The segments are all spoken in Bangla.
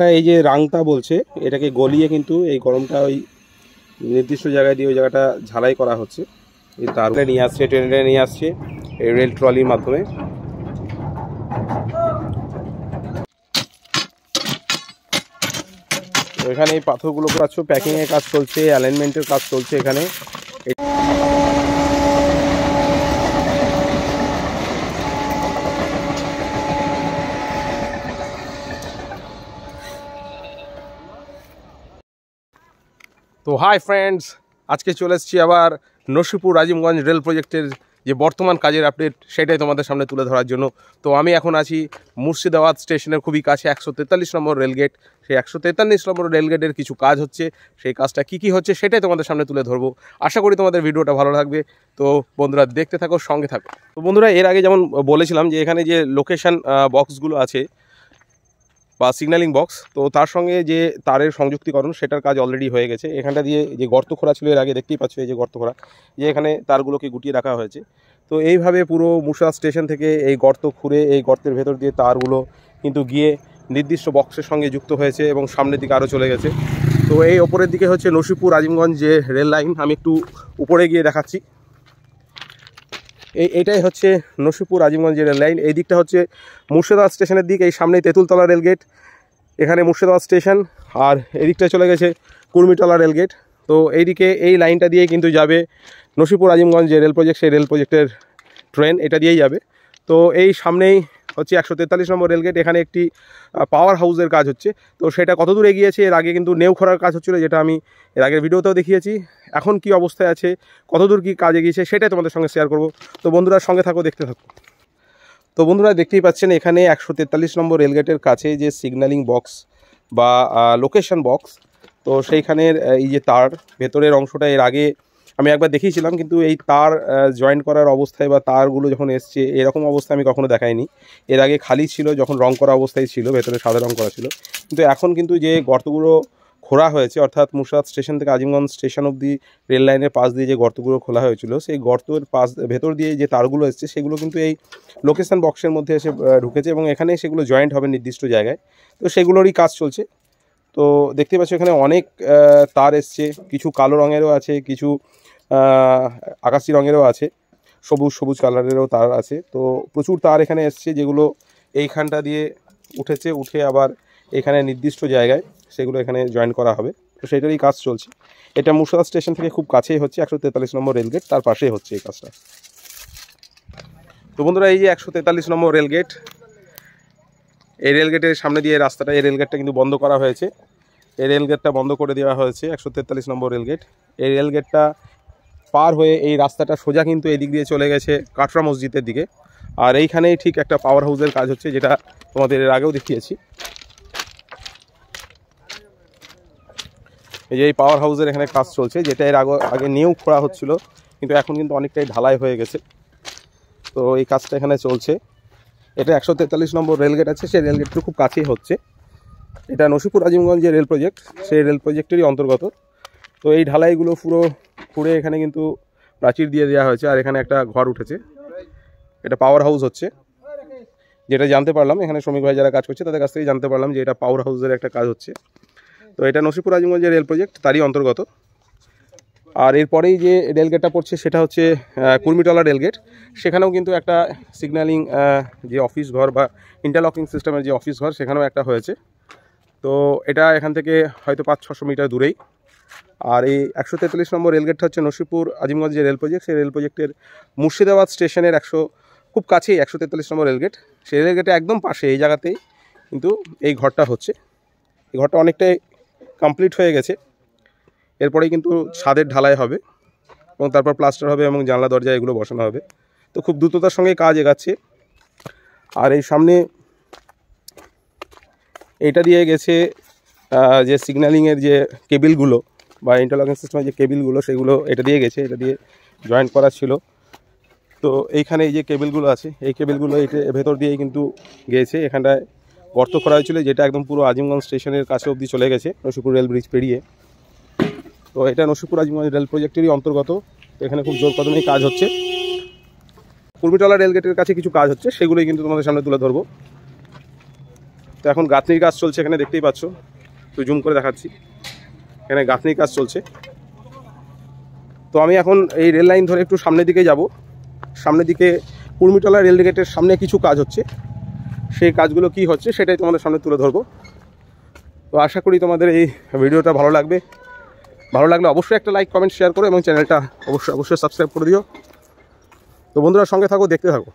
জায়গাটা এই যে রাংতা বলছে, এটাকে গলিয়ে কিন্তু এই গরমটা ওই নির্দিষ্ট জায়গায় দিয়ে ওই জায়গাটা ঝালাই করা হচ্ছে। এই তারটা নিয়ে আসছে, ট্রেনে নিয়ে আসছে এই রেল ট্রলির মাধ্যমে। এখানে এই পাথরগুলো পাচ্ছ, প্যাকিংয়ের কাজ চলছে, অ্যালাইনমেন্টের কাজ চলছে এখানে। তো হাই ফ্রেন্ডস, আজকে চলে এসেছি আবার নসিপুর আজিমগঞ্জ রেল প্রজেক্টের যে বর্তমান কাজের আপডেট সেটাই তোমাদের সামনে তুলে ধরার জন্য। তো আমি এখন আছি মুর্শিদাবাদ স্টেশনের খুবই কাছে 143 নম্বর রেলগেট। সেই 143 নম্বর রেলগেটের কিছু কাজ হচ্ছে, সেই কাজটা কী হচ্ছে সেটাই তোমাদের সামনে তুলে ধরবো। আশা করি তোমাদের ভিডিওটা ভালো লাগবে। তো বন্ধুরা দেখতে থাকো, সঙ্গে থাকো। তো বন্ধুরা এর আগে যেমন বলেছিলাম যে এখানে যে লোকেশন বক্সগুলো আছে বা সিগন্যালিং বক্স, তো তার সঙ্গে যে তারের সংযুক্তিকরণ সেটার কাজ অলরেডি হয়ে গেছে। এখানটা দিয়ে যে গর্ত খোঁড়া ছিল এর আগে, দেখতেই পাচ্ছ এই যে গর্ত খোঁড়া, যে এখানে তারগুলোকে গুটিয়ে রাখা হয়েছে। তো এইভাবে পুরো মুর্শিদাবাদ স্টেশন থেকে এই গর্ত খুঁড়ে এই গর্তের ভেতর দিয়ে তারগুলো কিন্তু গিয়ে নির্দিষ্ট বক্সের সঙ্গে যুক্ত হয়েছে এবং সামনের দিকে আরও চলে গেছে। তো এই ওপরের দিকে হচ্ছে নসিপুর আজিমগঞ্জ যে রেল লাইন, আমি একটু উপরে গিয়ে দেখাচ্ছি। এইটাই হচ্ছে নসিপুর আজিমগঞ্জ রেল লাইন। এই দিকটা হচ্ছে মুর্শিদাবাদ স্টেশনের দিক, এই সামনেই তেঁতুলতলা রেলগেট, এখানে মুর্শিদাবাদ স্টেশন, আর এদিকটায় চলে গেছে কুর্মিতলা রেলগেট। তো এইদিকে এই লাইনটা দিয়ে কিন্তু যাবে নসিপুর আজিমগঞ্জ যে রেল প্রজেক্ট, সেই রেল প্রজেক্টের ট্রেন এটা দিয়েই যাবে। তো এই সামনেই হচ্ছে 143 নম্বর রেলগেট, এখানে একটি পাওয়ার হাউসের কাজ হচ্ছে। তো সেটা কত দূর এগিয়েছে, এর আগে কিন্তু নেউ খোঁড়ার কাজ হচ্ছিলো, যেটা আমি এর আগের ভিডিওতেও দেখিয়েছি। এখন কি অবস্থায় আছে, কতদূর কি কাজ এগিয়েছে সেটাই তোমাদের সঙ্গে শেয়ার করব। তো বন্ধুরা সঙ্গে থাকো, দেখতে থাকো। তো বন্ধুরা দেখতেই পাচ্ছেন এখানে 143 নম্বর রেলগেটের কাছে যে সিগন্যালিং বক্স বা লোকেশন বক্স, তো সেইখানের এই যে তার ভেতরের অংশটা এর আগে আমি একবার দেখিয়েছিলাম, কিন্তু এই তার জয়েন্ট করার অবস্থায় বা তারগুলো যখন এসছে এরকম অবস্থা আমি কখনো দেখাইনি। এর আগে খালি ছিল, যখন রং করা অবস্থায় ছিল, ভেতরে সাদা রং করা ছিল। কিন্তু এখন কিন্তু যে গর্তগুলো খোঁড়া হয়েছে, অর্থাৎ মুর্শিদাবাদ স্টেশন থেকে আজিমগঞ্জ স্টেশন অবধি রেল লাইনের পাশ দিয়ে যে গর্তগুলো খোলা হয়েছিল, সেই গর্তের পাশ ভেতর দিয়ে যে তারগুলো এসছে সেগুলো কিন্তু এই লোকেশন বক্সের মধ্যে এসে ঢুকেছে এবং এখানে সেগুলো জয়েন্ট হবে নির্দিষ্ট জায়গায়। তো সেগুলোরই কাজ চলছে। তো দেখতে পাচ্ছ এখানে অনেক তার এসছে, কিছু কালো রঙেরও আছে, কিছু আকাশি রঙেরও আছে, সবুজ কালারেরও তার আছে। তো প্রচুর তার এখানে এসছে, যেগুলো এইখানটা দিয়ে উঠে আবার এখানে নির্দিষ্ট জায়গায় সেগুলো এখানে জয়েন করা হবে। তো সেটারই কাজ চলছে। এটা মুর্শিদাবাদ স্টেশন থেকে খুব কাছেই হচ্ছে, 143 নম্বর রেলগেট, তার পাশেই হচ্ছে এই কাজটা। তো বন্ধুরা এই যে 143 নম্বর রেলগেট, এই রেলগেটের সামনে দিয়ে রাস্তাটা, এই রেলগেটটা কিন্তু বন্ধ করা হয়েছে। এই রেলগেটটা বন্ধ করে দেওয়া হয়েছে 143 নম্বর রেলগেট। এই রেলগেটটা পার হয়ে এই রাস্তাটা সোজা কিন্তু এই দিক দিয়ে চলে গেছে কাটরা মসজিদের দিকে। আর এইখানেই ঠিক একটা পাওয়ার হাউসের কাজ হচ্ছে, যেটা তোমাদের এর আগেও দেখিয়েছি। এই যে এই পাওয়ার হাউসের এখানে কাজ চলছে, যেটা এর আগে নিউ খোঁড়া হচ্ছিল, কিন্তু এখন কিন্তু অনেকটাই ঢালাই হয়ে গেছে। তো এই কাজটা এখানে চলছে। এটা 143 নম্বর রেলগেট আছে, সেই রেলগেটটা খুব কাছেই হচ্ছে। এটা নসিপুর আজিমগঞ্জ যে রেল প্রজেক্ট, সেই রেল প্রজেক্টেরই অন্তর্গত। তো এই ঢালাইগুলো পুরো খুঁড়ে এখানে কিন্তু প্রাচীর দিয়ে দেওয়া হয়েছে, আর এখানে একটা ঘর উঠেছে। এটা পাওয়ার হাউস হচ্ছে, যেটা জানতে পারলাম এখানে শ্রমিক ভাই যারা কাজ করছে তাদের কাছ থেকে জানতে পারলাম যে এটা পাওয়ার হাউসের একটা কাজ হচ্ছে। তো এটা নসিপুর আজিমগঞ্জ যে রেল প্রজেক্ট তারই অন্তর্গত। আর এরপরেই যে রেলগেটটা পড়ছে সেটা হচ্ছে কুর্মিতলা রেলগেট। সেখানেও কিন্তু একটা সিগন্যালিং যে অফিস ঘর বা ইন্টারলকিং সিস্টেমের যে অফিস ঘর, সেখানেও একটা হয়েছে। তো এটা এখান থেকে হয়তো 500-600 মিটার দূরেই। আর এই 143 নম্বর রেলগেটটা হচ্ছে নসিপুর আজিমগঞ্জ যে রেল প্রজেক্ট, সেই রেল প্রজেক্টের মুর্শিদাবাদ স্টেশনের খুব কাছেই 143 নম্বর রেলগেট। সেই রেলগেটে একদম পাশে এই জায়গাতেই কিন্তু এই ঘরটা হচ্ছে। এই ঘরটা অনেকটাই কমপ্লিট হয়ে গেছে। এরপরেই কিন্তু ছাদের ঢালাই হবে এবং তারপর প্লাস্টার হবে এবং জানলা দরজা এগুলো বসানো হবে। তো খুব দ্রুততার সঙ্গে কাজ এগাচ্ছে। আর এই সামনে এইটা দিয়ে গেছে যে সিগন্যালিংয়ের যে কেবিলগুলো বা ইন্টারলকিং সিস্টেমের যে কেবিলগুলো, সেগুলো এটা দিয়ে গেছে, এটা দিয়ে জয়েন্ট করা ছিল। তো এইখানে এই যে কেবিলগুলো আছে, এই কেবিলগুলো এটা ভেতর দিয়েই কিন্তু গিয়েছে। এখানটায় গর্ত করা হয়েছিল, যেটা একদম পুরো আজিমগঞ্জ স্টেশনের কাছে অবধি চলে গেছে, নসিপুর রেল ব্রিজ পেরিয়ে। তো এটা নসিপুর আজিমগঞ্জ রেল প্রজেক্টেরই অন্তর্গত। তো এখানে খুব জোর কদমেই কাজ হচ্ছে। কুর্মিতলা রেলগেটের কাছে কিছু কাজ হচ্ছে, সেগুলোই কিন্তু তোমাদের সামনে তুলে ধরবো। তো এখন গাঁথনির কাজ চলছে, এখানে দেখতেই পাচ্ছ, তো জুম করে দেখাচ্ছি, এখানে গাঁথনির কাজ চলছে। তো আমি এখন এই রেল লাইন ধরে একটু সামনের দিকে যাব। সামনের দিকে কুর্মিটলা রেলগেটের সামনে কিছু কাজ হচ্ছে, সেই কাজগুলো কি হচ্ছে সেটাই তোমাদের সামনে তুলে ধরবো। তো আশা করি তোমাদের এই ভিডিওটা ভালো লাগবে। ভালো লাগলে অবশ্যই একটা লাইক কমেন্ট শেয়ার করো এবং চ্যানেলটা অবশ্যই সাবস্ক্রাইব করে দিও। তো বন্ধুরা সঙ্গে থাকো, দেখতে থাকো।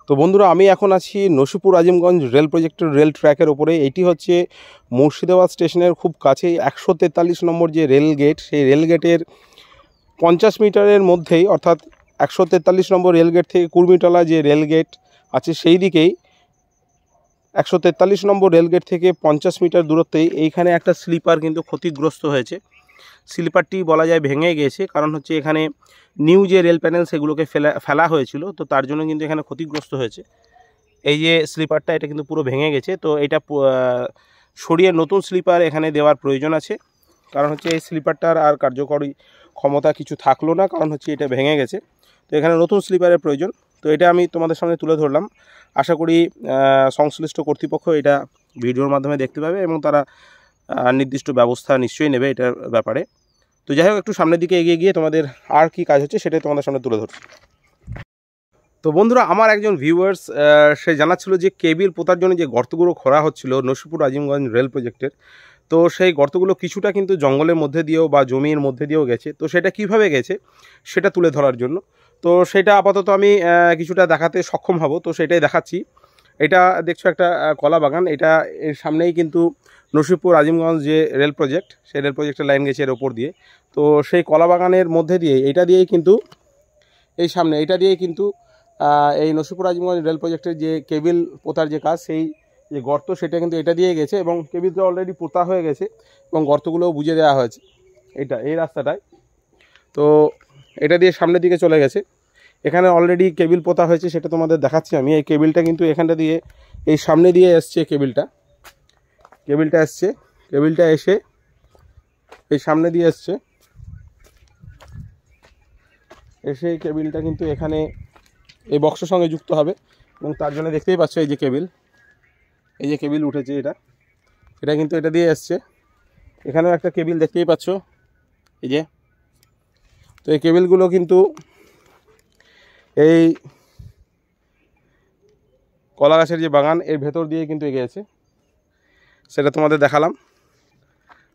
তো বন্ধুরা আমি এখন আছি নসিপুর আজিমগঞ্জ রেল প্রজেক্টের রেল ট্র্যাকের ওপরে। এটি হচ্ছে মুর্শিদাবাদ স্টেশনের খুব কাছেই 143 নম্বর যে রেল গেট, সেই রেল গেটের 50 মিটারের মধ্যেই, অর্থাৎ 143 নম্বর রেল গেট থেকে কুর্মিটলা যে রেল গেট আছে সেই দিকেই 143 নম্বর রেল গেট থেকে 50 মিটার দূরত্বেই এইখানে একটা স্লিপার কিন্তু ক্ষতিগ্রস্ত হয়েছে। স্লিপারটি বলা যায় ভেঙে গিয়েছে, কারণ হচ্ছে এখানে নিউ যে রেল প্যানেল সেগুলোকে ফেলা হয়েছিল, তো তার জন্য কিন্তু এখানে ক্ষতিগ্রস্ত হয়েছে। এই যে স্লিপারটা এটা কিন্তু পুরো ভেঙে গেছে। তো এটা সরিয়ে নতুন স্লিপার এখানে দেওয়ার প্রয়োজন আছে, কারণ হচ্ছে এই স্লিপারটার আর কার্যকরী ক্ষমতা কিছু থাকলো না, কারণ হচ্ছে এটা ভেঙে গেছে। তো এখানে নতুন স্লিপারের প্রয়োজন। তো এটা আমি তোমাদের সামনে তুলে ধরলাম। আশা করি সংশ্লিষ্ট কর্তৃপক্ষ এটা ভিডিওর মাধ্যমে দেখতে পাবে এবং তারা নির্দিষ্ট ব্যবস্থা নিশ্চয়ই নেবে এটার ব্যাপারে। তো যাই হোক, একটু সামনের দিকে এগিয়ে গিয়ে তোমাদের আর কি কাজ হচ্ছে সেটাই তোমাদের সামনে তুলে ধরছি। তো বন্ধুরা আমার একজন ভিউয়ার্স সে জানাচ্ছিল যে কেবিল পোতার জন্য যে গর্তগুলো খোঁড়া হচ্ছিল নসিপুর আজিমগঞ্জ রেল প্রজেক্টের, তো সেই গর্তগুলো কিছুটা কিন্তু জঙ্গলের মধ্যে দিয়েও বা জমির মধ্যে দিয়েও গেছে। তো সেটা কিভাবে গেছে সেটা তুলে ধরার জন্য, তো সেটা আপাতত আমি কিছুটা দেখাতে সক্ষম হব। তো সেটাই দেখাচ্ছি। এটা দেখছো একটা কলা বাগান, এটা এর সামনেই কিন্তু নসিপুর আজিমগঞ্জ যে রেল প্রজেক্ট, সেই রেল প্রজেক্টের লাইন গেছে এর ওপর দিয়ে। তো সেই কলা বাগানের মধ্যে দিয়ে এটা দিয়েই কিন্তু এই সামনে এটা দিয়েই কিন্তু এই নসিপুর আজিমগঞ্জ রেল প্রজেক্টের যে কেবিল পোতার যে কাজ, সেই যে গর্ত সেটা কিন্তু এটা দিয়ে গেছে এবং কেবিলটা অলরেডি পোতা হয়ে গেছে এবং গর্তগুলোও বুঝে দেওয়া হয়েছে এই রাস্তাটায়। তো এটা দিয়ে সামনের দিকে চলে গেছে। এখানে অলরেডি কেবিল পোতা হয়েছে, সেটা তোমাদের দেখাচ্ছি আমি। এই কেবিলটা কিন্তু এখানটা দিয়ে এই সামনে দিয়ে এসছে, কেবিলটা এসছে, কেবিলটা এসে এই সামনে দিয়ে এসছে, এসে এই কেবিলটা কিন্তু এখানে এই বক্সের সঙ্গে যুক্ত হবে এবং তার জন্য দেখতেই পাচ্ছ এই যে কেবিল উঠেছে, এটা কিন্তু এটা দিয়ে এসছে। এখানেও একটা কেবিল দেখতেই পাচ্ছ এই যে। তো এই কেবিলগুলো কিন্তু এই কলা গাছের যে বাগান এর ভেতর দিয়ে কিন্তু এগিয়েছে, সেটা তোমাদের দেখালাম।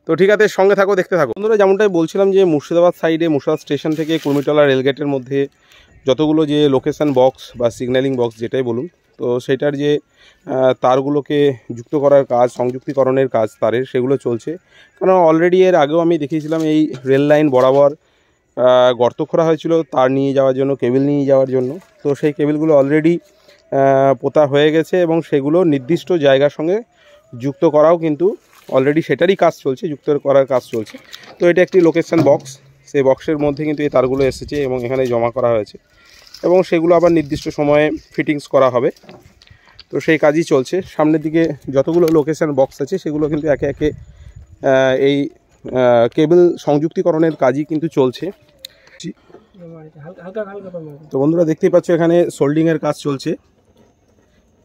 তো ঠিক আছে, সঙ্গে থাকো, দেখতে থাকো। বন্ধুরা যেমনটাই বলছিলাম যে মুর্শিদাবাদ সাইডে মুর্শিদাবাদ স্টেশন থেকে কুর্মিটলা রেলগেটের মধ্যে যতগুলো যে লোকেশন বক্স বা সিগন্যালিং বক্স যেটাই বলুন, তো সেটার যে তারগুলোকে যুক্ত করার কাজ, সংযুক্তিকরণের কাজ তারের, সেগুলো চলছে। কারণ অলরেডি এর আগেও আমি দেখিয়েছিলাম এই রেল লাইন বরাবর গর্ত খোঁড়া হয়েছিল তার নিয়ে যাওয়ার জন্য, কেবিল নিয়ে যাওয়ার জন্য। তো সেই কেবিলগুলো অলরেডি পোতা হয়ে গেছে এবং সেগুলো নির্দিষ্ট জায়গার সঙ্গে যুক্ত করাও কিন্তু অলরেডি সেটারই কাজ চলছে, যুক্ত করার কাজ চলছে। তো এটা একটি লোকেশন বক্স, সেই বক্সের মধ্যে কিন্তু এই তারগুলো এসেছে এবং এখানে জমা করা হয়েছে এবং সেগুলো আবার নির্দিষ্ট সময়ে ফিটিংস করা হবে। তো সেই কাজই চলছে। সামনের দিকে যতগুলো লোকেশন বক্স আছে সেগুলো কিন্তু একে একে এই কেবল সংযুক্তিকরণের কাজই কিন্তু চলছে। তো বন্ধুরা দেখতেই পাচ্ছ এখানে সোল্ডিংয়ের কাজ চলছে।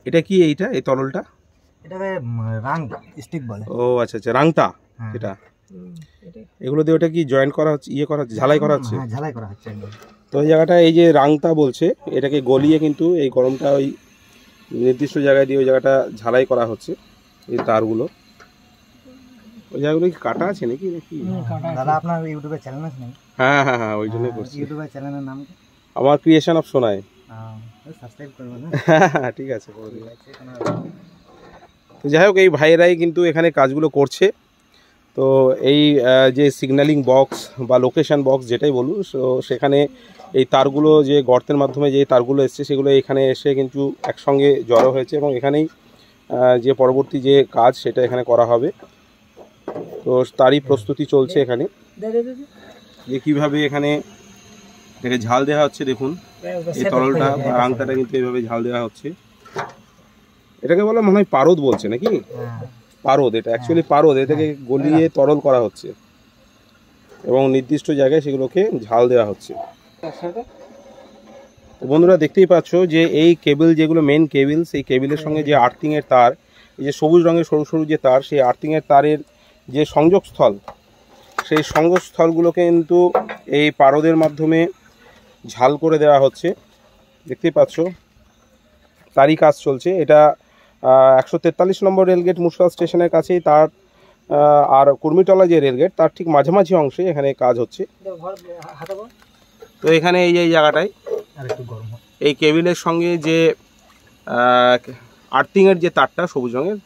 এটা কি এই তরলটা? এটাকে রাংটা স্টিক বলে। ও আচ্ছা, রাংটা। এটা এগুলো দিয়ে ওটা কি জয়েন্ট করা হচ্ছে, ঝালাই করা হচ্ছে? হ্যাঁ, ঝালাই করা হচ্ছে একদম। তো এই জায়গাটা এই যে রাংটা বলছে, এটাকে গলিয়ে কিন্তু এই গরমটা ওই নির্দিষ্ট জায়গায় দিয়ে ওই জায়গাটা ঝালাই করা হচ্ছে। এই তারগুলো ওই জায়গাগুলো কি কাটা আছে নাকি? দাদা আপনার ইউটিউবে চ্যানেল আছে নাকি? হ্যাঁ, ওই জন্যই করছি। ইউটিউবের চ্যানেলের নাম কি? আমার ক্রিয়েশন অফ সোনাই। সাবস্ক্রাইব করবেন। হ্যাঁ ঠিক আছে। তো যাই হোক, এই ভাইয়েরাই কিন্তু এখানে কাজগুলো করছে। তো এই যে সিগন্যালিং বক্স বা লোকেশন বক্স যেটাই বলুন, সেখানে এই তারগুলো যে গর্তের মাধ্যমে যে তারগুলো এসছে সেগুলো এখানে এসে কিন্তু একসঙ্গে জড়ো হয়েছে এবং এখানেই যে পরবর্তী যে কাজ সেটা এখানে করা হবে। তো তারই প্রস্তুতি চলছে এখানে, যে কীভাবে এখানে এটাকে ঝাল দেওয়া হচ্ছে। দেখুন এই তরলটা বা আংটাটা কিন্তু এইভাবে ঝাল দেওয়া হচ্ছে। এটাকে বলা মনে হয় পারদ বলছে নাকি? পারদ, এটা অ্যাকচুয়ালি পারদ। এটাকে গলিয়ে তরল করা হচ্ছে এবং নির্দিষ্ট জায়গায় সেগুলোকে ঝাল দেওয়া হচ্ছে। তো বন্ধুরা দেখতেই পাচ্ছ যে এই কেবল যেগুলো মেন কেবল, সেই কেবলের সঙ্গে যে আর্থিংয়ের তার, এই যে সবুজ রঙের সরু সরু যে তার, সেই আর্থিংয়ের তারের যে সংযোগস্থল, সেই সংযোগস্থলগুলোকে কিন্তু এই পারদের মাধ্যমে ঝাল করে দেওয়া হচ্ছে। দেখতেই পাচ্ছ তারই কাজ চলছে। এটা 143 নম্বর রেলগেট মুর্শিদাবাদ স্টেশনের কাছেই তার, আর কুর্মিটলা যে রেলগেট তার ঠিক মাঝামাঝি অংশে এখানে কাজ হচ্ছে। তো এখানে এই যে এই জায়গাটায় এই কেবিলের সঙ্গে যে আর্থিংয়ের যে তারটা সবুজ রঙের,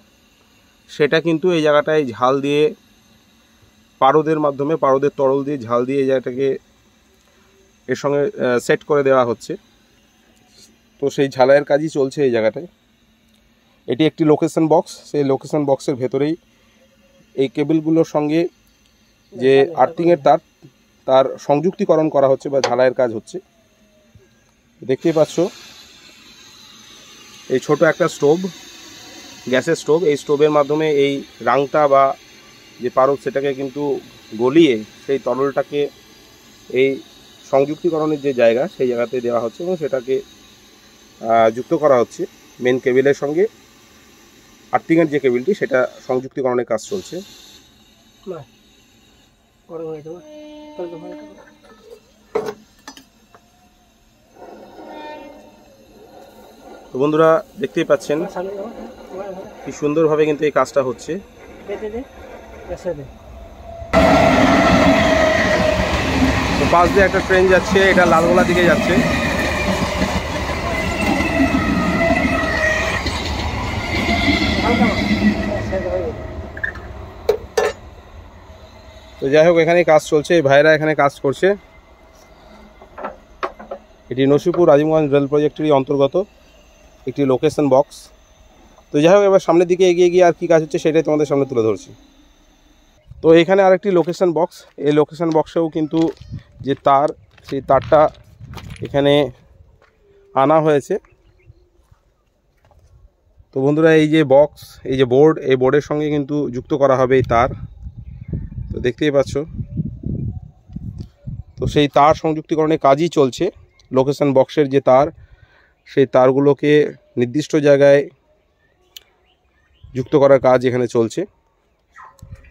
সেটা কিন্তু এই জায়গাটায় ঝাল দিয়ে পারদের মাধ্যমে, পারদের তরল দিয়ে ঝাল দিয়ে এই জায়গাটাকে এর সঙ্গে সেট করে দেওয়া হচ্ছে। তো সেই ঝালাইয়ের কাজই চলছে এই জায়গাটায়। এটি একটি লোকেশন বক্স, সেই লোকেশন বক্সের ভেতরেই এই কেবলগুলোর সঙ্গে যে আর্থিংয়ের তার, তার সংযুক্তিকরণ করা হচ্ছে বা ঝালাইয়ের কাজ হচ্ছে। দেখতেই পাচ্ছ এই ছোট একটা স্টোভ, গ্যাসের স্টোভ, এই স্টোভের মাধ্যমে এই রাংটা বা যে পারদ সেটাকে কিন্তু গলিয়ে সেই তরলটাকে এই সংযুক্তিকরণের যে জায়গা সেই জায়গাতে দেওয়া হচ্ছে এবং সেটাকে যুক্ত করা হচ্ছে মেন কেবলের সঙ্গে। আর্থিংয়ের যে কেবলটি সেটা সংযুক্তিকরণের কাজ চলছে। তো বন্ধুরা দেখতেই পাচ্ছেন কি সুন্দরভাবে কিন্তু এই কাজটা হচ্ছে। তো পাশ দিয়ে একটা ট্রেন যাচ্ছে, এটা লালগোলা দিকে যাচ্ছে। তো যাই হোক এখানে কাজ চলছে, এই ভাইরা এখানে কাজ করছে। এটি নসিপুর আজিমগঞ্জ রেল প্রজেক্টেরই অন্তর্গত একটি লোকেশন বক্স। তো যাই হোক এবার সামনের দিকে এগিয়ে গিয়ে আর কি কাজ হচ্ছে সেটাই তোমাদের সামনে তুলে ধরছি। তো এখানে আরেকটি লোকেশন বক্স, এই লোকেশন বক্সেও কিন্তু যে তার, সেই তারটা এখানে আনা হয়েছে। তো বন্ধুরা এই যে বক্স, এই যে বোর্ড, এই বোর্ডের সঙ্গে কিন্তু যুক্ত করা হবে এই তার। তো দেখতেই পাচ্ছ, তো সেই তার সংযুক্তিকরণের কাজই চলছে। লোকেশন বক্সের যে তার, সেই তারগুলোকে নির্দিষ্ট জায়গায় যুক্ত করার কাজ এখানে চলছে।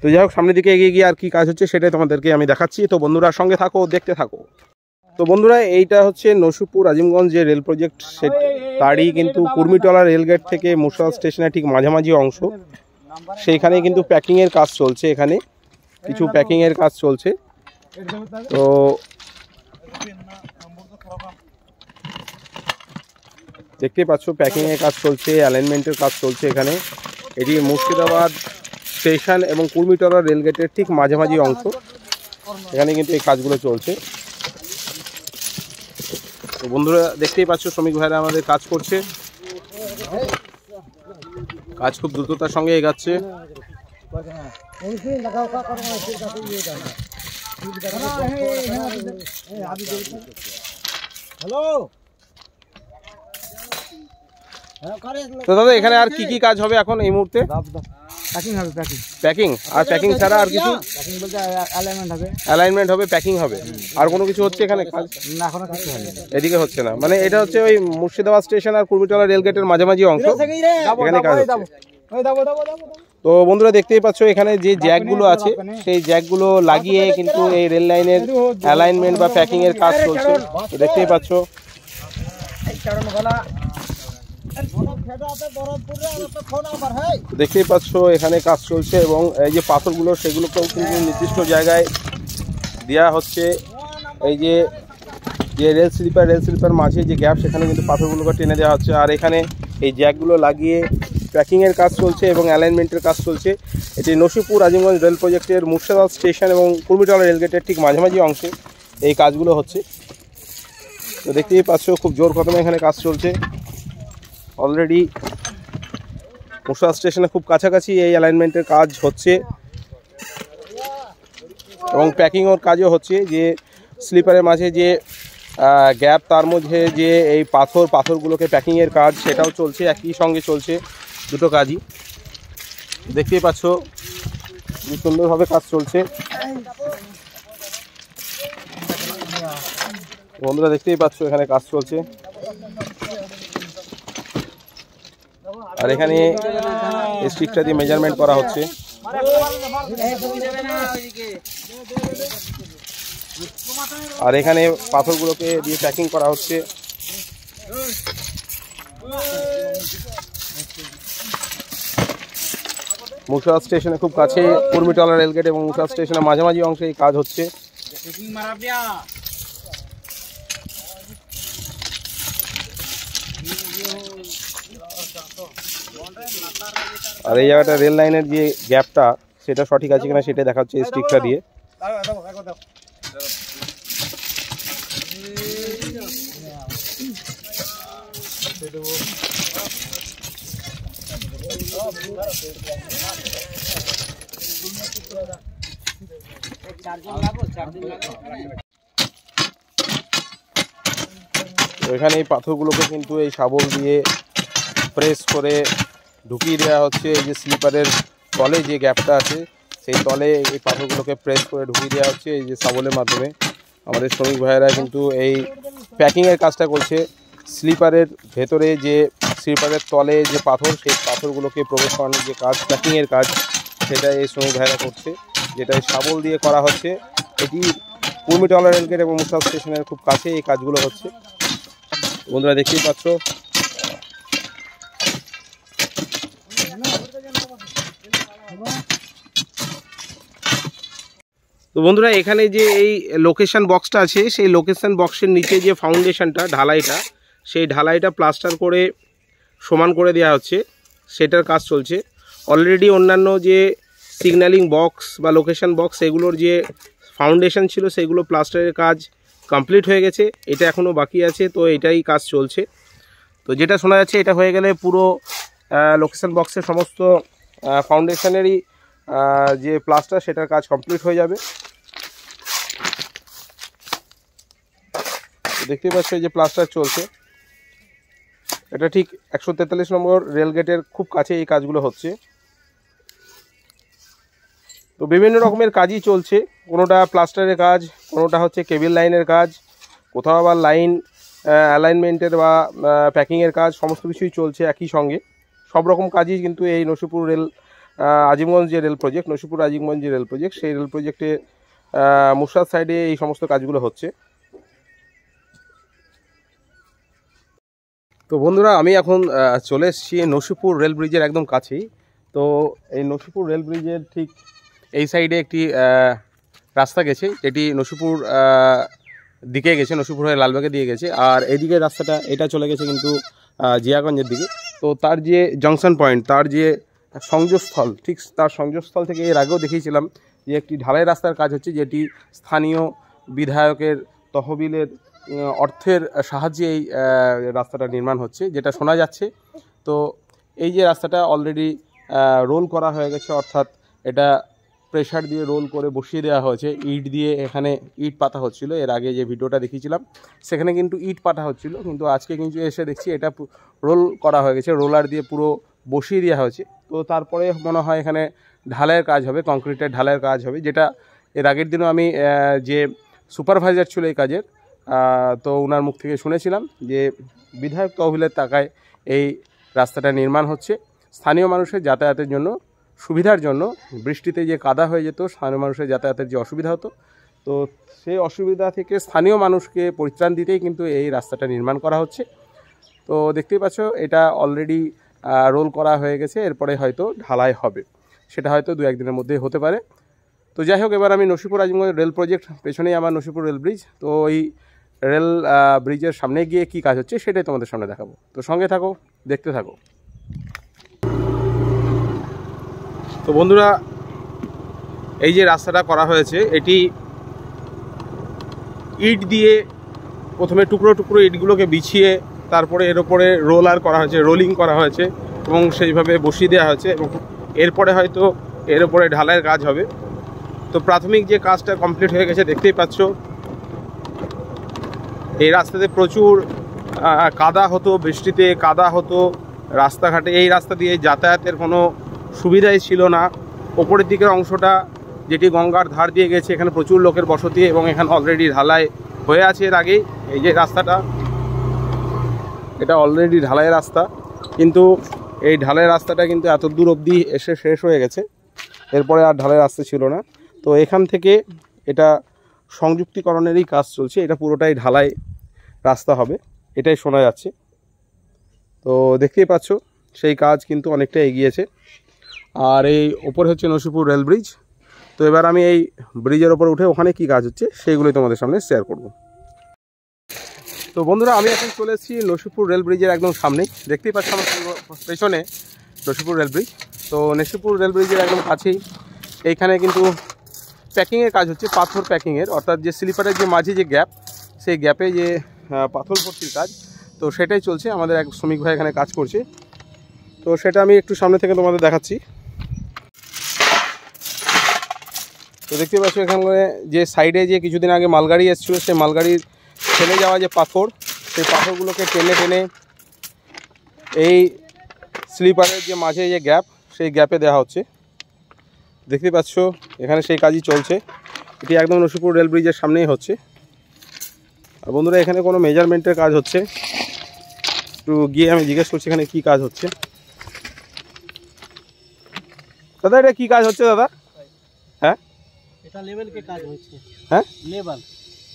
তো যাই হোক সামনের দিকে এগিয়ে গিয়ে আর কি কাজ হচ্ছে সেটাই তোমাদেরকে আমি দেখাচ্ছি। তো বন্ধুরা সঙ্গে থাকো, দেখতে থাকো। তো বন্ধুরা এইটা হচ্ছে নসিপুর আজিমগঞ্জ যে রেল প্রজেক্ট, সে তারই কিন্তু কুর্মিটলা রেলগেট থেকে মুর্শিদাবাদ স্টেশনের ঠিক মাঝামাঝি অংশ, সেইখানে কিন্তু প্যাকিংয়ের কাজ চলছে। এখানে কিছু প্যাকিংয়ের কাজ চলছে। তো দেখতে পাচ্ছ প্যাকিংয়ের কাজ চলছে, অ্যালাইনমেন্টের কাজ চলছে এখানে। এটি মুর্শিদাবাদ স্টেশন এবং কুর্মিটলা রেলগেটের ঠিক মাঝামাঝি অংশ, এখানে কিন্তু এই কাজগুলো চলছে। তো বন্ধুরা দেখতেই পাচ্ছ শ্রমিক ভাইরা আমাদের কাজ করছে, কাজ খুব দ্রুততার সঙ্গে এগাচ্ছে। তো দাদা এখানে আর কি কি কাজ হবে এখন এই মুহূর্তে? প্যাকিং হবে, প্যাকিং। আর প্যাকিং ছাড়া আর কিছু? প্যাকিং বলতে অ্যালাইনমেন্ট হবে। অ্যালাইনমেন্ট হবে, প্যাকিং হবে, আর কোনো কিছু হচ্ছে এখানে কাজ? না, এখনো কিছু হয়নি, এদিকে হচ্ছে না। মানে এটা হচ্ছে ওই মুর্শিদাবাদ স্টেশন আর কুর্মিটলা রেলগেটের মাঝামাঝি অংশ, এখানে কাজ হচ্ছে। তো বন্ধুরা দেখতেই পাচ্ছ এখানে যে জ্যাকগুলো আছে, সেই জ্যাকগুলো লাগিয়ে কিন্তু এই রেল লাইনের অ্যালাইনমেন্ট বা প্যাকিং এর কাজ চলছে। তো দেখতেই পাচ্ছ দেখতেই পাচ্ছ এখানে কাজ চলছে এবং এই যে পাথরগুলো সেগুলোকেও কিন্তু নির্দিষ্ট জায়গায় দেওয়া হচ্ছে। এই যে রেল স্লিপার মাঝে যে গ্যাপ, সেখানে কিন্তু পাথরগুলোকে টেনে দেওয়া হচ্ছে। আর এখানে এই জ্যাকগুলো লাগিয়ে প্যাকিংয়ের কাজ চলছে এবং অ্যালাইনমেন্টের কাজ চলছে। এটি নসিপুর আজিমগঞ্জ রেল প্রজেক্টের মুর্শিদাবাদ স্টেশন এবং কুর্মিটলা রেলগেটের ঠিক মাঝামাঝি অংশে এই কাজগুলো হচ্ছে। তো দেখতেই পাচ্ছ খুব জোর কদমে এখানে কাজ চলছে। অলরেডি মুর্শিদাবাদ স্টেশনে খুব কাছাকাছি এই অ্যালাইনমেন্টের কাজ হচ্ছে এবং প্যাকিংয়ের কাজও হচ্ছে। যে স্লিপারের মাঝে যে গ্যাপ, তার মধ্যে যে এই পাথরগুলোকে প্যাকিংয়ের কাজ, সেটাও চলছে, একই সঙ্গে চলছে দুটো কাজই। দেখতেই পাচ্ছ খুব সুন্দরভাবে কাজ চলছে। বন্ধুরা দেখতেই পাচ্ছ এখানে কাজ চলছে। আর এখানে স্টিকটা দিয়ে মেজারমেন্ট করা হচ্ছে। আর এখানে পাথরগুলোকে দিয়ে প্যাকিং করা হচ্ছে। মুর্শিদাবাদ স্টেশনে খুব কাছে কুর্মিটলা রেলগেট এবং মুর্শিদাবাদ স্টেশনের মাঝামাঝি অংশে এই কাজ হচ্ছে। আর এই জায়গাটা রেল লাইনের যে গ্যাপটা সেটা সঠিক আছে কিনা সেটা দেখা হচ্ছে স্টিকটা দিয়ে। এখানে এই পাথরগুলোকে কিন্তু এই শাবল দিয়ে প্রেস করে ঢুকিয়ে দেওয়া হচ্ছে। এই যে স্লিপারের তলে যে গ্যাপটা আছে সেই তলে এই পাথরগুলোকে প্রেস করে ঢুকিয়ে দেওয়া হচ্ছে এই যে শাবলের মাধ্যমে। আমাদের শ্রমিক ভাইয়েরা কিন্তু এই প্যাকিংয়ের কাজটা করছে। স্লিপারের ভেতরে যে স্লিপারের তলে যে পাথর সেই পাথরগুলোকে প্রবেশ করানোর যে কাজ, প্যাকিংয়ের কাজ, সেটা এই শ্রমিক ভাইয়েরা করছে, যেটা শাবল দিয়ে করা হচ্ছে। এটি কুর্মিটলা রেলগেট এবং মুর্শিদাবাদ স্টেশনের খুব কাছে এই কাজগুলো হচ্ছে। বন্ধুরা দেখতেই পাচ্ছ। তো বন্ধুরা এখানে যে এই লোকেশন বক্সটা আছে সেই লোকেশন বক্সের নিচে যে ফাউন্ডেশনটা ঢালাইটা, সেই ঢালাইটা প্লাস্টার করে সমান করে দেওয়া হচ্ছে, সেটার কাজ চলছে। অলরেডি অন্যান্য যে সিগন্যালিং বক্স বা লোকেশন বক্স এগুলোর যে ফাউন্ডেশন ছিল সেগুলো প্লাস্টারের কাজ কমপ্লিট হয়ে গেছে, এটা এখনও বাকি আছে। তো এটাই কাজ চলছে। তো যেটা শোনা যাচ্ছে এটা হয়ে গেলে পুরো লোকেশন বক্সের সমস্ত ফাউন্ডেশনেরই যে প্লাস্টার সেটার কাজ কমপ্লিট হয়ে যাবে। দেখতেই পাচ্ছ এই যে প্লাস্টার চলছে, এটা ঠিক 143 নম্বর রেলগেটের খুব কাছে এই কাজগুলো হচ্ছে। তো বিভিন্ন রকমের কাজই চলছে, কোনোটা প্লাস্টারের কাজ, কোনোটা হচ্ছে কেবল লাইনের কাজ, কোথাও আবার লাইন অ্যালাইনমেন্টের বা প্যাকিংয়ের কাজ, সমস্ত কিছুই চলছে একই সঙ্গে। সব রকম কাজই কিন্তু এই নসিপুর রেল আজিমগঞ্জ যে রেল প্রজেক্ট, নসিপুর আজিমগঞ্জ যে রেল প্রজেক্ট, সেই রেল প্রজেক্টে মুর্শিদাবাদ সাইডে এই সমস্ত কাজগুলো হচ্ছে। তো বন্ধুরা আমি এখন চলে এসেছি নসিপুর রেল ব্রিজের একদম কাছেই। তো এই নসিপুর রেল ব্রিজের ঠিক এই সাইডে একটি রাস্তা গেছে, যেটি নসিপুর দিকে গেছে, নসিপুর হয়ে লালবাগে দিয়ে গেছে। আর এইদিকে রাস্তাটা এটা চলে গেছে কিন্তু জিয়াগঞ্জের দিকে। তো তার যে জংশন পয়েন্ট, তার যে সংযোগস্থল, ঠিক তার সংযোগস্থল থেকে এর আগেও দেখিয়েছিলাম যে একটি ঢালাই রাস্তার কাজ হচ্ছে, যেটি স্থানীয় বিধায়কের তহবিলের অর্থের সাহায্যে এই রাস্তাটা নির্মাণ হচ্ছে, যেটা শোনা যাচ্ছে। তো এই যে রাস্তাটা অলরেডি রোল করা হয়ে গেছে, অর্থাৎ এটা প্রেশার দিয়ে রোল করে বসিয়ে দেওয়া হয়েছে। ইট দিয়ে এখানে ইট পাতা হচ্ছিল, এর আগে যে ভিডিওটা দেখিয়েছিলাম সেখানে কিন্তু ইট পাতা হচ্ছিল, কিন্তু আজকে কিন্তু এসে দেখছি এটা রোল করা হয়ে গেছে, রোলার দিয়ে পুরো বসিয়ে দেওয়া হয়েছে। তো তারপরে মনে হয় এখানে ঢালাইয়ের কাজ হবে, কংক্রিটের ঢালাইয়ের কাজ হবে, যেটা এর আগের দিনও আমি যে সুপারভাইজার ছিল এই কাজের, তো ওনার মুখ থেকে শুনেছিলাম যে বিধায়ক তহবিলের টাকায় এই রাস্তাটা নির্মাণ হচ্ছে স্থানীয় মানুষের যাতায়াতের জন্য, সুবিধার জন্য। বৃষ্টিতে যে কাদা হয়ে যেত, স্থানীয় মানুষের যাতায়াতের যে অসুবিধা হতো, তো সেই অসুবিধা থেকে স্থানীয় মানুষকে পরিত্রাণ দিতেই কিন্তু এই রাস্তাটা নির্মাণ করা হচ্ছে। তো দেখতেই পাচ্ছ এটা অলরেডি রোল করা হয়ে গেছে, এরপরে হয়তো ঢালাই হবে, সেটা হয়তো 2-1 দিনের মধ্যেই হতে পারে। তো যাই হোক, এবার আমি নসিপুর আজিমগঞ্জ রেল প্রজেক্ট, পেছনেই আমার নসিপুর রেল ব্রিজ, তো ওই রেল ব্রিজের সামনে গিয়ে কি কাজ হচ্ছে সেটাই তোমাদের সামনে দেখাবো। তো সঙ্গে থাকো, দেখতে থাকো। তো বন্ধুরা এই যে রাস্তাটা করা হয়েছে, এটি ইট দিয়ে প্রথমে টুকরো টুকরো ইটগুলোকে বিছিয়ে তারপরে এর ওপরে রোলার করা হয়েছে, রোলিং করা হয়েছে এবং সেইভাবে বসিয়ে দেওয়া হয়েছে, এবং এরপরে হয়তো এর ওপরে ঢালাইয়ের কাজ হবে। তো প্রাথমিক যে কাজটা কমপ্লিট হয়ে গেছে, দেখতেই পাচ্ছ। এই রাস্তাতে প্রচুর কাদা হতো, বৃষ্টিতে কাদা হতো রাস্তাঘাটে, এই রাস্তা দিয়ে যাতায়াতের কোনো সুবিধাই ছিল না। ওপরের দিকের অংশটা যেটি গঙ্গার ধার দিয়ে গেছে, এখানে প্রচুর লোকের বসতি এবং এখানে অলরেডি ঢালাই হয়ে আছে এর আগেই। এই যে রাস্তাটা, এটা অলরেডি ঢালাই রাস্তা, কিন্তু এই ঢালাই রাস্তাটা কিন্তু এত দূর অবধি এসে শেষ হয়ে গেছে, এরপরে আর ঢালাই রাস্তা ছিল না। তো এখান থেকে এটা সংযুক্তিকরণেরই কাজ চলছে, এটা পুরোটাই ঢালাই রাস্তা হবে এটাই শোনা যাচ্ছে। তো দেখতেই পাচ্ছ সেই কাজ কিন্তু অনেকটা এগিয়েছে। আর এই ওপরে হচ্ছে নসিপুর রেল ব্রিজ। তো এবার আমি এই ব্রিজের ওপরে উঠে ওখানে কি কাজ হচ্ছে সেইগুলোই তোমাদের সামনে শেয়ার করব। তো বন্ধুরা আমি এখন চলে এসেছি নসিপুর রেল ব্রিজের একদম সামনেই, দেখতেই পাচ্ছ আমার পেছনে নসিপুর রেল ব্রিজ। তো নসিপুর রেল ব্রিজের একদম কাছেই এইখানে কিন্তু প্যাকিংয়ের কাজ হচ্ছে, পাথর প্যাকিংয়ের, অর্থাৎ যে স্লিপারের যে মাঝে যে গ্যাপ, সেই গ্যাপে যে পাথর ভর্তির কাজ, তো সেটাই চলছে। আমাদের এক শ্রমিক ভাই এখানে কাজ করছে, তো সেটা আমি একটু সামনে থেকে তোমাদের দেখাচ্ছি। তো দেখতে পাচ্ছ এখানে যে সাইডে যে কিছুদিন আগে মালগাড়ি এসেছিলো, সেই মালগাড়ির ফেলে যাওয়া যে পাথর, সেই পাথরগুলোকে টেনে টেনে এই স্লিপারের যে মাঝে যে গ্যাপ, সেই গ্যাপে দেওয়া হচ্ছে। দেখতে পাচ্ছ এখানে সেই কাজই চলছে। এটি একদম নসিপুর রেল ব্রিজের সামনেই হচ্ছে। আর বন্ধুরা এখানে কোনো মেজারমেন্টের কাজ হচ্ছে, একটু গিয়ে আমি জিজ্ঞেস করছি এখানে কি কাজ হচ্ছে। দাদা এটা কি কাজ হচ্ছে দাদা? হ্যাঁ এটা লেভেলকে কাজ হচ্ছে। হ্যাঁ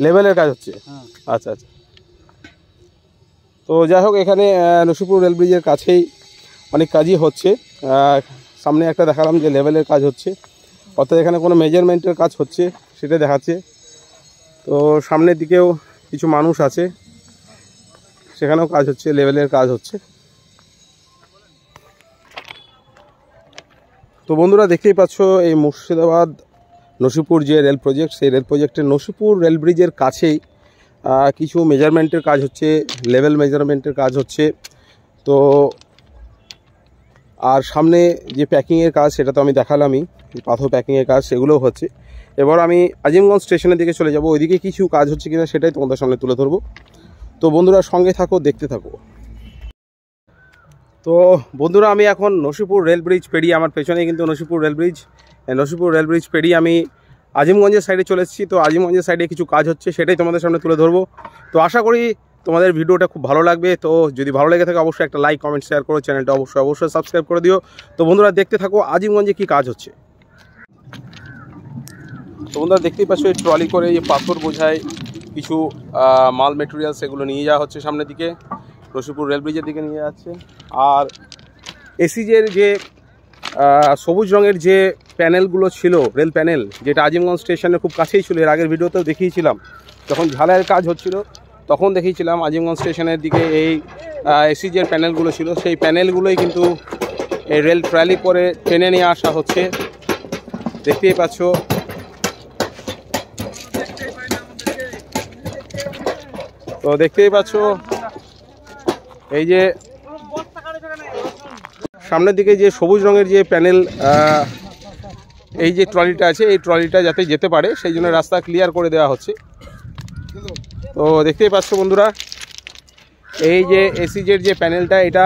লেভেলের কাজ হচ্ছে। আচ্ছা আচ্ছা। তো যাই হোক এখানে নসিপুর রেল ব্রিজের কাছেই অনেক কাজই হচ্ছে। সামনে একটা দেখালাম যে লেভেলের কাজ হচ্ছে, অর্থাৎ এখানে কোনো মেজারমেন্টের কাজ হচ্ছে সেটা দেখাচ্ছে। তো সামনের দিকেও কিছু মানুষ আছে, সেখানেও কাজ হচ্ছে, লেভেলের কাজ হচ্ছে। তো বন্ধুরা দেখতেই পাচ্ছ এই মুর্শিদাবাদ নসিপুর যে রেল প্রজেক্ট, সেই রেল প্রজেক্টের নসিপুর রেল ব্রিজের কাছেই কিছু মেজারমেন্টের কাজ হচ্ছে, লেভেল মেজারমেন্টের কাজ হচ্ছে। তো আর সামনে যে প্যাকিংয়ের কাজ সেটা তো আমি দেখালামই, পাথর প্যাকিংয়ের কাজ সেগুলোও হচ্ছে। এবার আমি আজিমগঞ্জ স্টেশনের দিকে চলে যাব, ওইদিকে কিছু কাজ হচ্ছে কিনা সেটাই তোমাদের সামনে তুলে ধরবো। তো বন্ধুরা সঙ্গে থাকো, দেখতে থাকো। তো বন্ধুরা আমি এখন নসিপুর রেল ব্রিজ পেরিয়ে, আমার পেছনে কিন্তু নসিপুর রেল ব্রিজ পেরিয়ে আমি আজিমগঞ্জের সাইডে চলে এসেছি। তো আজিমগঞ্জের সাইডে কিছু কাজ হচ্ছে সেটাই তোমাদের সামনে তুলে ধরবো। তো আশা করি তোমাদের ভিডিওটা খুব ভালো লাগবে। তো যদি ভালো লেগে থাকে অবশ্যই একটা লাইক কমেন্ট শেয়ার করো, চ্যানেলটা অবশ্যই সাবস্ক্রাইব করে দিও। তো বন্ধুরা দেখতে থাকো আজিমগঞ্জে কি কাজ হচ্ছে। তো বন্ধুরা দেখতেই পাচ্ছ এই ট্রলি করে এই পাথর বোঝায় কিছু মাল মেটেরিয়াল, সেগুলো নিয়ে যাওয়া হচ্ছে সামনের দিকে, নসিপুর রেল ব্রিজের দিকে নিয়ে যাচ্ছে। আর এসিজের যে সবুজ রঙের যে প্যানেলগুলো ছিল, রেল প্যানেল, যেটা আজিমগঞ্জ স্টেশনের খুব কাছেই ছিল, এর আগের ভিডিওতেও দেখিয়েছিলাম, যখন ঝালাইয়ের কাজ হচ্ছিল তখন দেখিয়েছিলাম আজিমগঞ্জ স্টেশনের দিকে এই এসিজের প্যানেলগুলো ছিল। সেই প্যানেলগুলোই কিন্তু এই রেল ট্রলি করে টেনে নিয়ে আসা হচ্ছে, দেখতেই পাচ্ছ। তো দেখতেই পাচ্ছ এই যে সামনের দিকে যে সবুজ রঙের যে প্যানেল, এই যে ট্রলিটা আছে, এই ট্রলিটা যাতে যেতে পারে সেই জন্য রাস্তা ক্লিয়ার করে দেওয়া হচ্ছে। তো দেখতেই পাচ্ছ বন্ধুরা এই যে এসিজের যে প্যানেলটা, এটা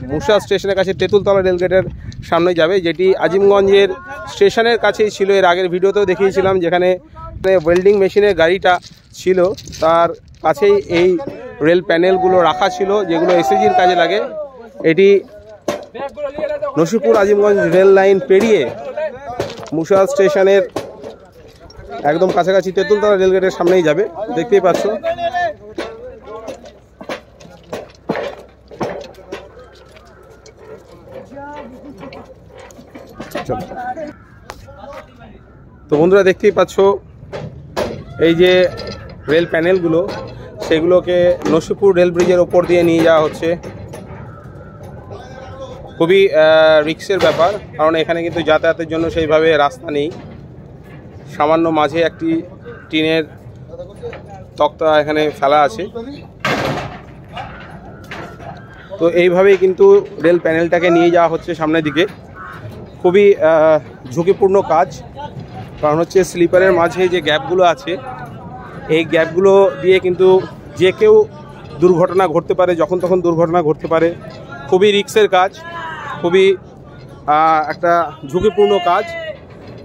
মুর্শিদা স্টেশনের কাছে তেঁতুলতলা রেলগেটের সামনে যাবে, যেটি আজিমগঞ্জের স্টেশনের কাছেই ছিল। এর আগের ভিডিওতেও দেখিয়েছিলাম, যেখানে ওয়েল্ডিং মেশিনের গাড়িটা ছিল তার কাছেই এই রেল প্যানেলগুলো রাখা ছিল, যেগুলো এসিজির কাজে লাগে। এটি নসিপুর আজিমগঞ্জ রেল লাইন পেরিয়ে মুর্শিদা স্টেশনের একদম কাছাকাছি তেঁতুলতলা রেলগেটের সামনেই যাবে, দেখতেই পাচ্ছ। তো বন্ধুরা দেখতেই পাচ্ছ এই যে রেল প্যানেলগুলো, সেগুলোকে নসিপুর রেল ব্রিজের ওপর দিয়ে নিয়ে যাওয়া হচ্ছে। খুবই রিস্কের ব্যাপার, কারণ এখানে কিন্তু যাতায়াতের জন্য সেইভাবে রাস্তা নেই। সামান্য মাঝে একটি টিনের তক্তা এখানে ফেলা আছে। তো এইভাবেই কিন্তু রেল প্যানেলটাকে নিয়ে যাওয়া হচ্ছে সামনের দিকে। খুবই ঝুঁকিপূর্ণ কাজ, কারণ হচ্ছে স্লিপারের মাঝে যে গ্যাপগুলো আছে, এই গ্যাপগুলো দিয়ে কিন্তু যে কেউ দুর্ঘটনা ঘটতে পারে, যখন তখন দুর্ঘটনা ঘটতে পারে। খুবই রিস্কের কাজ, খুবই একটা ঝুঁকিপূর্ণ কাজ।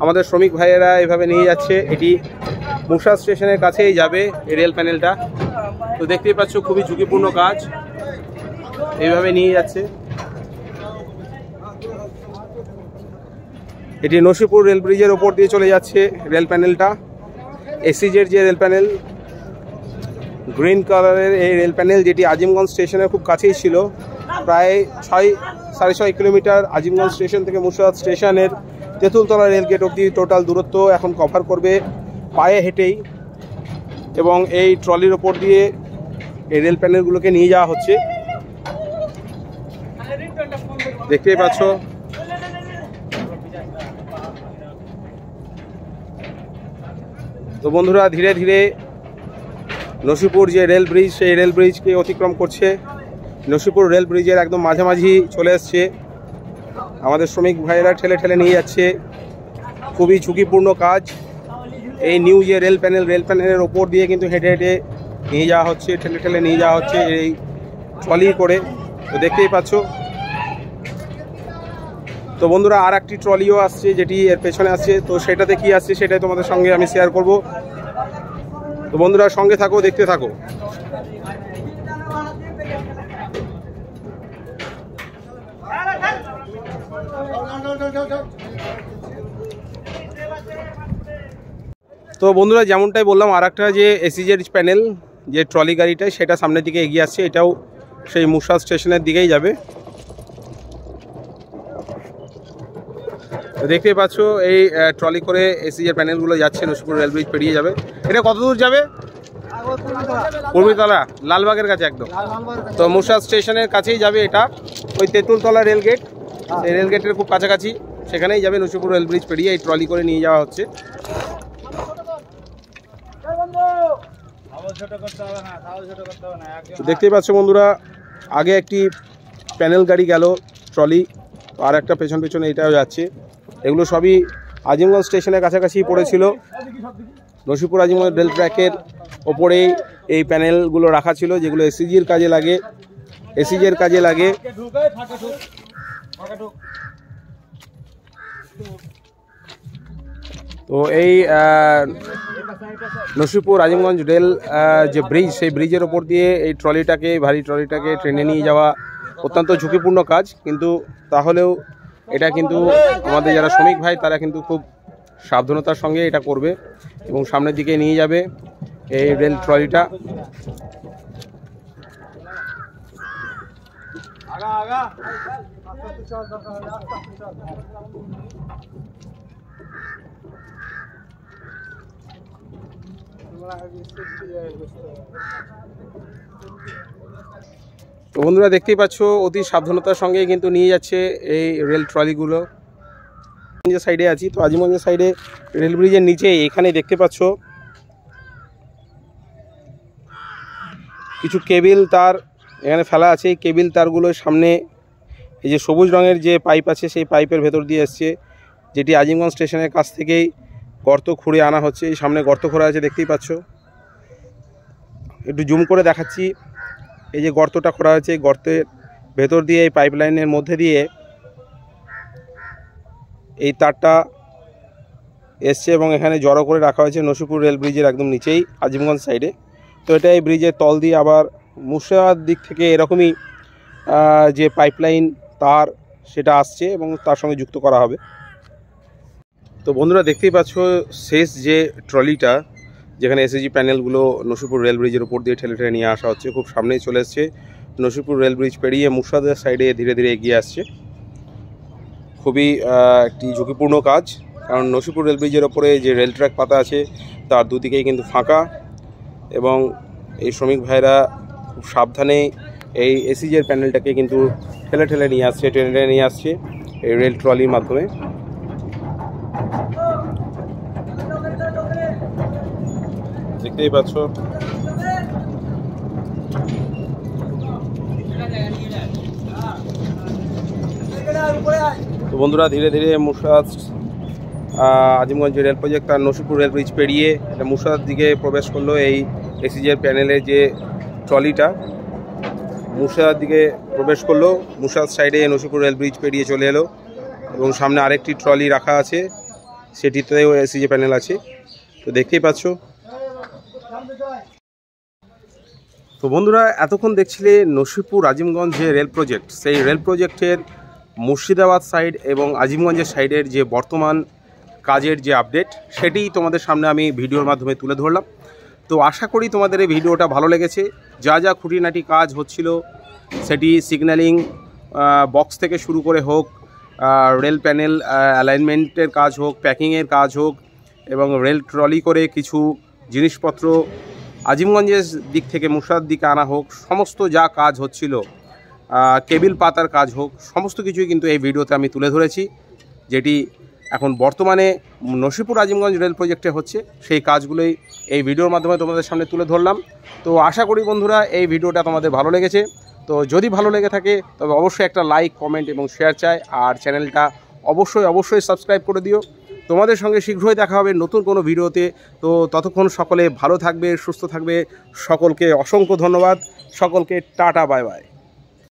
আমাদের শ্রমিক ভাইয়েরা এভাবে নিয়ে যাচ্ছে। এটি মুর্শিদা স্টেশনের কাছেই যাবে এই রেল প্যানেলটা। তো দেখতেই পাচ্ছ খুবই ঝুঁকিপূর্ণ কাজ, এইভাবে নিয়ে যাচ্ছে। এটি নসিপুর রেল ব্রিজের ওপর দিয়ে চলে যাচ্ছে রেল প্যানেলটা। এসিজের যে রেল প্যানেল, গ্রিন কালারের এই রেল প্যানেল, যেটি আজিমগঞ্জ স্টেশনের খুব কাছেই ছিল। প্রায় 6.5 কিলোমিটার আজিমগঞ্জ স্টেশন থেকে মুর্শিদাবাদ স্টেশনের তেঁতুলতলা রেলগেট অবধি টোটাল দূরত্ব এখন কভার করবে পায়ে হেঁটেই। এবং এই ট্রলির ওপর দিয়ে এই রেল প্যানেলগুলোকে নিয়ে যাওয়া হচ্ছে, দেখতেই পাচ্ছ। তো বন্ধুরা, ধীরে ধীরে নসিপুর যে রেল ব্রিজ, সেই রেল ব্রিজকে অতিক্রম করছে। নসিপুর রেল ব্রিজের একদম মাঝামাঝি চলে এসছে। আমাদের শ্রমিক ভাইয়েরা ঠেলে ঠেলে নিয়ে যাচ্ছে। খুবই ঝুঁকিপূর্ণ কাজ। এই নিউ যে রেল প্যানেলের ওপর দিয়ে কিন্তু হেঁটে হেঁটে নিয়ে যাওয়া হচ্ছে, ঠেলে ঠেলে নিয়ে যাওয়া হচ্ছে এই ট্রলি করে। তো দেখতেই পাচ্ছ। তো বন্ধুরা, আর একটি ট্রলিও আসছে যেটি এর পেছনে আসছে। তো সেটাতে কি আসছে সেটাই তোমাদের সঙ্গে আমি শেয়ার করব। তো বন্ধুরা, সঙ্গে থাকো, দেখতে থাকো। তো বন্ধুরা, যেমনটাই বললাম, আর একটা যে এসিজের প্যানেল যে ট্রলি গাড়িটায়, সেটা সামনের দিকে এগিয়ে আসছে। এটাও সেই মুর্শিদাবাদ স্টেশনের দিকেই যাবে। দেখতেই পাচ্ছ এই ট্রলি করে এসিজের প্যানেলগুলো যাচ্ছে, নসিপুর রেল ব্রিজ পেরিয়ে যাবে। এটা কত দূর যাবে? কুর্মিতলা, লালবাগের কাছে একদম। তো মুর্শিদাবাদ স্টেশনের কাছেই যাবে এটা, ওই তেঁতুলতলা রেলগেট, সেই রেলগেটের খুব কাছাকাছি, সেখানেই যাবে। নসিপুর রেল ব্রিজ পেরিয়ে এই ট্রলি করে নিয়ে যাওয়া হচ্ছে। দেখতেই পাচ্ছ বন্ধুরা, আগে একটি প্যানেল গাড়ি গেল ট্রলি, আর একটা পেছন পেছনে এটাও যাচ্ছে। এগুলো সবই আজিমগঞ্জ স্টেশনের কাছাকাছি পড়েছিল। নসিপুর আজিমগঞ্জ রেল ট্র্যাকের ওপরেই এই প্যানেলগুলো রাখা ছিল, যেগুলো এসিজির কাজে লাগে। তো এই নসিপুর আজিমগঞ্জ রেল যে ব্রিজ, সেই ব্রিজের ওপর দিয়ে এই ভারী ট্রলিটাকে ট্রেনে নিয়ে যাওয়া অত্যন্ত ঝুঁকিপূর্ণ কাজ। কিন্তু তাহলেও এটা কিন্তু আমাদের যারা শ্রমিক ভাই, তারা কিন্তু খুব সাবধানতার সঙ্গে এটা করবে এবং সামনের দিকে নিয়ে যাবে এই রেল ট্রলিটা। তো বন্ধুরা, দেখতেই পাচ্ছ অতি সাবধানতার সঙ্গে কিন্তু নিয়ে যাচ্ছে এই রেল ট্রলিগুলো। যে সাইডে আছি, তো আজিমগঞ্জের সাইডে রেল ব্রিজের নিচে এখানে দেখতে পাচ্ছ কিছু কেবিল তার এখানে ফেলা আছে। এই কেবিল তারগুলোর সামনে এই যে সবুজ রঙের যে পাইপ আছে, সেই পাইপের ভেতর দিয়ে এসছে, যেটি আজিমগঞ্জ স্টেশনের কাছ থেকেই গর্ত খুঁড়ে আনা হচ্ছে। এই সামনে গর্ত খোঁড়া আছে, দেখতেই পাচ্ছ। একটু জুম করে দেখাচ্ছি। এই যে গর্তটা খোঁড়া হয়েছে, এই গর্তের ভেতর দিয়ে এই পাইপ লাইনের মধ্যে দিয়ে এই তারটা এসছে এবং এখানে জড়ো করে রাখা হয়েছে নসিপুর রেল ব্রিজের একদম নিচেই, আজিমগঞ্জ সাইডে। তো এটা এই ব্রিজের তল দিয়ে আবার মুর্শিদাবাদ দিক থেকে এরকমই যে পাইপলাইন তার, সেটা আসছে এবং তার সঙ্গে যুক্ত করা হবে। তো বন্ধুরা, দেখতেই পাচ্ছ শেষ যে ট্রলিটা, যেখানে এসএসজি প্যানেলগুলো নসিপুর রেল ব্রিজের উপর দিয়ে ঠেলে ঠেলে নিয়ে আসা হচ্ছে, খুব সামনেই চলে এসছে। নসিপুর রেল ব্রিজ পেরিয়ে মুর্শিদাবাদের সাইডে ধীরে ধীরে এগিয়ে আসছে। খুবই একটি ঝুঁকিপূর্ণ কাজ, কারণ নসিপুর রেল ব্রিজের ওপরে যে রেল ট্র্যাক পাতা আছে, তার দুদিকেই কিন্তু ফাঁকা, এবং এই শ্রমিক ভাইরা খুব সাবধানে এই এসিজের প্যানেলটাকে কিন্তু ঠেলে ঠেলে নিয়ে আসছে, টেনে নিয়ে আসছে এই রেল ট্রলির মাধ্যমে। দেখতেই পাচ্ছ। তো বন্ধুরা, ধীরে ধীরে মুর্শিদাবাদ আজিমগঞ্জ রেল প্রজেক্ট আর নসিপুর রেল ব্রিজ পেরিয়ে এটা মুর্শিদাবাদ দিকে প্রবেশ করলো। এই এসিজের প্যানেলের যে ট্রলিটা মুর্শিদাবাদ দিকে প্রবেশ করলো, মুর্শিদাবাদ সাইডে নসিপুর রেল ব্রিজ পেরিয়ে চলে এলো, এবং সামনে আরেকটি ট্রলি রাখা আছে, সেটিতেও এসিজে প্যানেল আছে। তো দেখতেই পাচ্ছ। তো বন্ধুরা, এতক্ষণ দেখছিলে নসিপুর আজিমগঞ্জ যে রেল প্রজেক্ট, সেই রেল প্রজেক্টের মুর্শিদাবাদ সাইড এবং আজিমগঞ্জের সাইডের যে বর্তমান কাজের যে আপডেট সেটিই তোমাদের সামনে আমি ভিডিওর মাধ্যমে তুলে ধরলাম। তো আশা করি তোমাদের এই ভিডিওটা ভালো লেগেছে। যা যা খুঁটিনাটি কাজ হচ্ছিল সেটি সিগন্যালিং বক্স থেকে শুরু করে হোক, রেল প্যানেল অ্যালাইনমেন্টের কাজ হোক, প্যাকিংয়ের কাজ হোক, এবং রেল ট্রলি করে কিছু জিনিসপত্র আজিমগঞ্জের দিক থেকে মুর্শিদাবাদের দিকে আনা হোক, সমস্ত যা কাজ হচ্ছিল, কেবিল পাতার কাজ হোক, সমস্ত কিছুই কিন্তু এই ভিডিওতে আমি তুলে ধরেছি, যেটি এখন বর্তমানে নসিপুর আজিমগঞ্জ রেল প্রজেক্টে হচ্ছে। সেই কাজগুলোই এই ভিডিওর মাধ্যমে তোমাদের সামনে তুলে ধরলাম। তো আশা করি বন্ধুরা এই ভিডিওটা তোমাদের ভালো লেগেছে। তো যদি ভালো লেগে থাকে তবে অবশ্যই একটা লাইক, কমেন্ট এবং শেয়ার চাই, আর চ্যানেলটা অবশ্যই সাবস্ক্রাইব করে দিও। তোমাদের সঙ্গে শীঘ্রই দেখা হবে নতুন কোনো ভিডিওতে। তো ততক্ষণ সকলে ভালো থাকবে, সুস্থ থাকবে। সকলকে অসংখ্য ধন্যবাদ, সকলকে টাটা, বাই বাই।